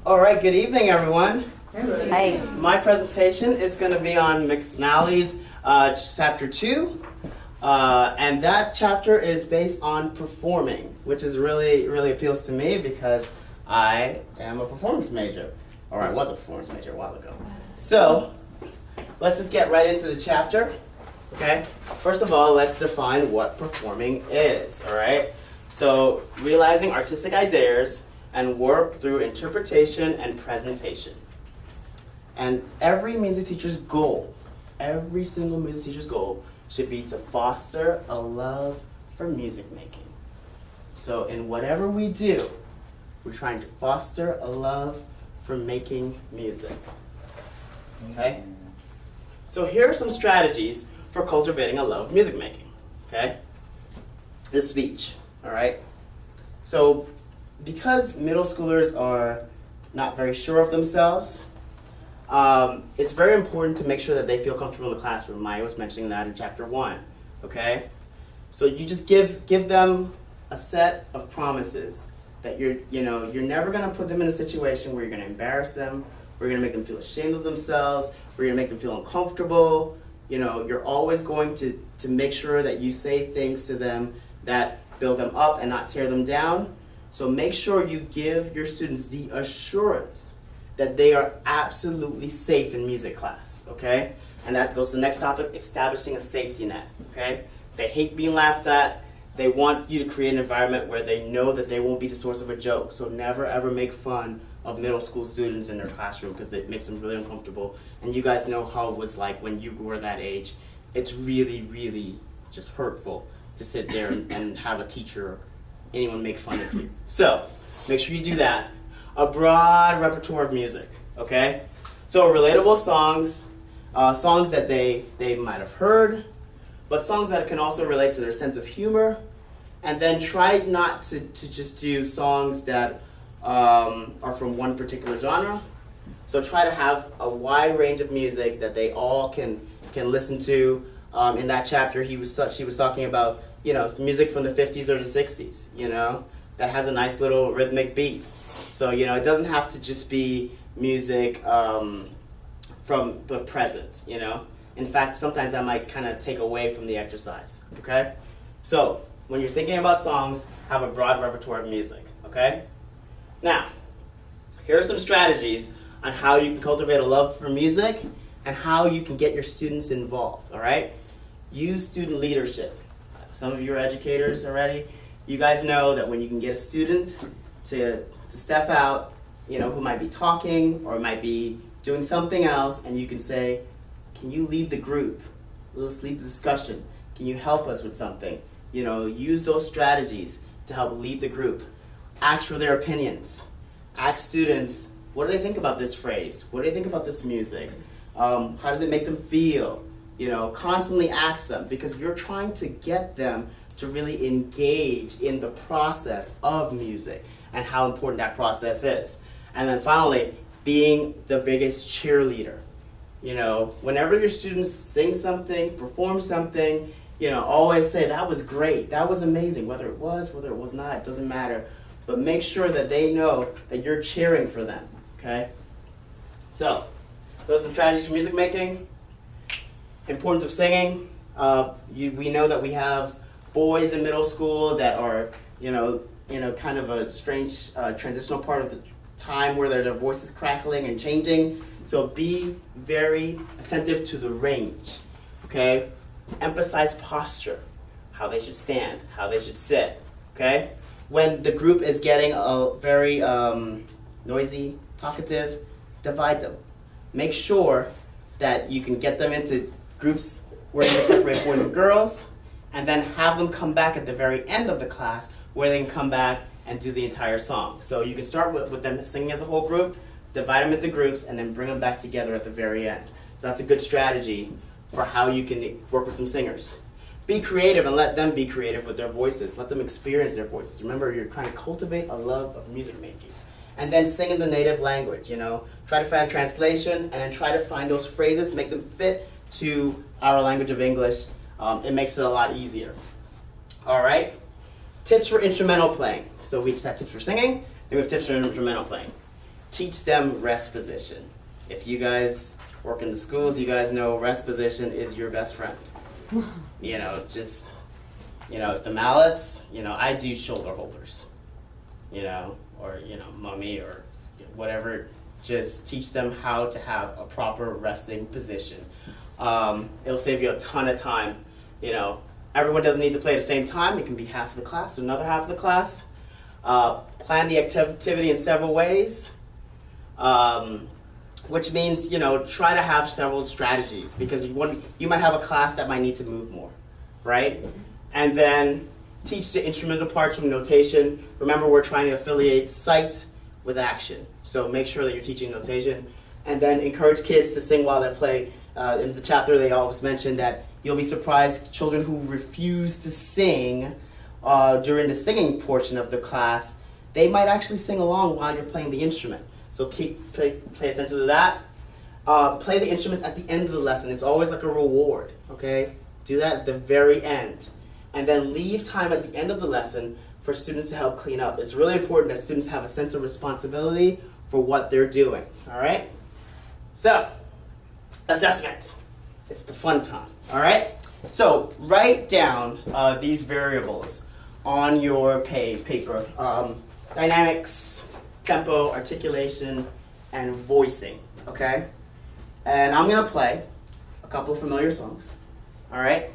All right, good evening, everyone. Hey. My presentation is going to be on McNally's chapter 2, and that chapter is based on performing, which is really appeals to me because I am a performance major, or I was a performance major a while ago. So let's just get right into the chapter. Okay. First of all, let's define what performing is. All right. So realizing artistic ideas and work through interpretation and presentation. And every music teacher's goal, every single music teacher's goal should be to foster a love for music making. So in whatever we do, we're trying to foster a love for making music. Okay? So here are some strategies for cultivating a love of music making. Okay? The speech, all right? So because middle schoolers are not very sure of themselves, it's very important to make sure that they feel comfortable in the classroom. Maya was mentioning that in chapter 1, okay? So you just give them a set of promises that you're never gonna put them in a situation where you're gonna embarrass them, where you're gonna make them feel ashamed of themselves, where you're gonna make them feel uncomfortable. You're always going to make sure that you say things to them that build them up and not tear them down. So make sure you give your students the assurance that they are absolutely safe in music class, okay? And that goes to the next topic, establishing a safety net, okay? They hate being laughed at. They want you to create an environment where they know that they won't be the source of a joke. So never ever make fun of middle school students in their classroom because it makes them really uncomfortable. And you guys know how it was like when you were that age. It's really just hurtful to sit there and have a teacher or anyone make fun of you. So make sure you do that. A broad repertoire of music, okay? So relatable songs, songs that they might have heard, but songs that can also relate to their sense of humor. And then try not to just do songs that are from one particular genre. So try to have a wide range of music that they all can listen to. In that chapter, she was talking about music from the 50s or the 60s, that has a nice little rhythmic beat. So it doesn't have to just be music from the present. In fact, sometimes I might kind of take away from the exercise. Okay, so when you're thinking about songs, have a broad repertoire of music. Okay. Now, here are some strategies on how you can cultivate a love for music and how you can get your students involved, all right? Use student leadership. Some of you are educators already. You guys know that when you can get a student to step out, who might be talking or might be doing something else, and you can say, can you lead the group? Let's lead the discussion. Can you help us with something? Use those strategies to help lead the group. Ask for their opinions. Ask students, what do they think about this phrase? What do they think about this music? How does it make them feel? Constantly ask them because you're trying to get them to really engage in the process of music and how important that process is. And then finally, being the biggest cheerleader. Whenever your students sing something, perform something, always say, that was great, that was amazing. Whether it was not, it doesn't matter. But make sure that they know that you're cheering for them, okay? So, those are some strategies for music making. Importance of singing. We know that we have boys in middle school that are, kind of a strange transitional part of the time where their voice is crackling and changing. So be very attentive to the range, okay? Emphasize posture, how they should stand, how they should sit, okay? When the group is getting very noisy, talkative, divide them. Make sure that you can get them into groups where you separate boys and girls, and then have them come back at the very end of the class where they can come back and do the entire song. So you can start with them singing as a whole group, divide them into groups, and then bring them back together at the very end. So that's a good strategy for how you can work with some singers. Be creative and let them be creative with their voices. Let them experience their voices. Remember, you're trying to cultivate a love of music making. And then sing in the native language, Try to find a translation and then try to find those phrases, make them fit to our language of English. It makes it a lot easier. All right? Tips for instrumental playing. So we just had tips for singing, then we have tips for instrumental playing. teach them rest position. If you guys work in the schools, you guys know rest position is your best friend. You know, just, you know, the mallets, you know, I do shoulder holders, you know, or, you know, mummy or whatever. Just teach them how to have a proper resting position. It'll save you a ton of time. You know, everyone doesn't need to play at the same time. It can be half of the class or another half of the class. Plan the activity in several ways, which means, you know, try to have several strategies because you might have a class that might need to move more, right? And then teach the instrumental parts from notation. Remember, we're trying to affiliate sight with action. So make sure that you're teaching notation. And then encourage kids to sing while they play. In the chapter, they always mention that you'll be surprised children who refuse to sing during the singing portion of the class, they might actually sing along while you're playing the instrument. So pay attention to that. Play the instruments at the end of the lesson. It's always like a reward, okay? Do that at the very end. And then leave time at the end of the lesson for students to help clean up. It's really important that students have a sense of responsibility for what they're doing, all right? So, assessment. It's the fun time, all right? So, write down these variables on your paper. Dynamics, tempo, articulation, and voicing, okay? And I'm gonna play a couple of familiar songs, all right?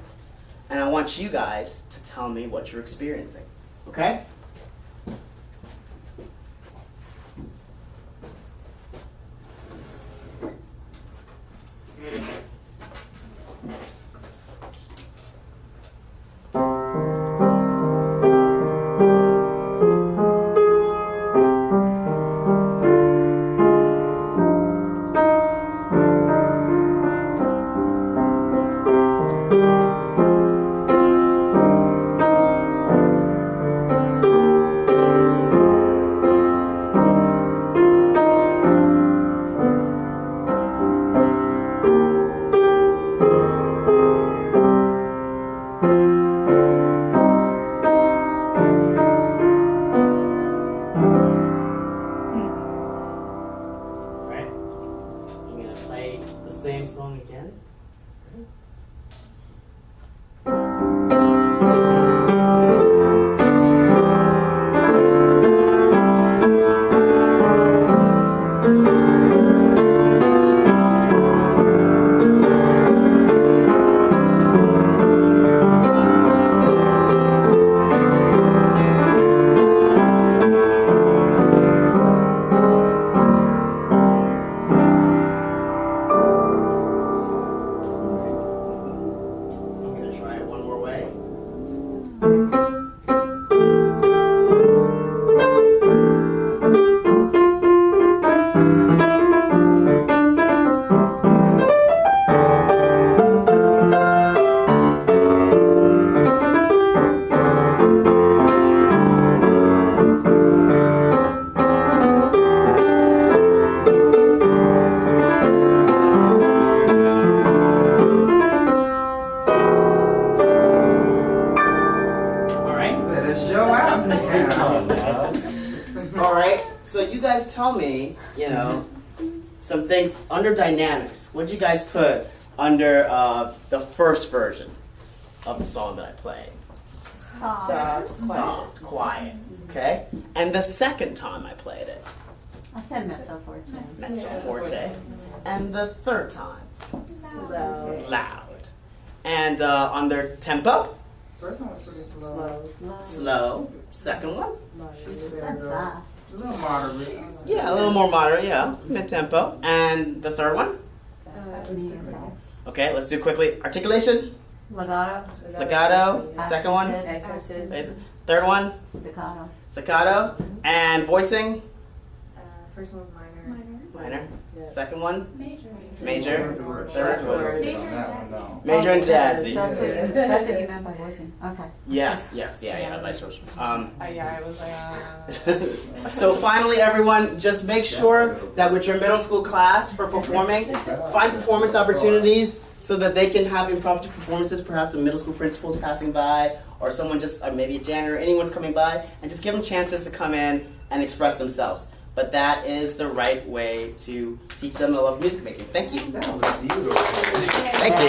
And I want you guys to tell me what you're experiencing, okay? Tell me, you know, some things under dynamics. What did you guys put under the first version of the song that I played? Soft, quiet. Okay? And the second time I played it? I said mezzo forte. Mezzo forte. And the third time? Loud. And under tempo? First one was pretty slow. Slow. Second one? She said fast. A little moderate. Yeah, a little more moderate, yeah. Mid-tempo. And the third one? Medium fast. Okay, let's do quickly. Articulation? Legato. Second one? Third one? Staccato. Staccato. And voicing? First one was minor. Minor. Second one? Major. Third was? Major Major and and jazzy. jazzy. That's what you meant by voicing. Okay. Yes, yeah, vice versa. Yeah, I was like, So finally, everyone, just make sure that with your middle school class for performing, find performance opportunities so that they can have impromptu performances, perhaps the middle school principals passing by, or someone just, or maybe a janitor, anyone's coming by, and just give them chances to come in and express themselves. but that is the right way to teach them to love music making. Thank you. That was beautiful. Thank you.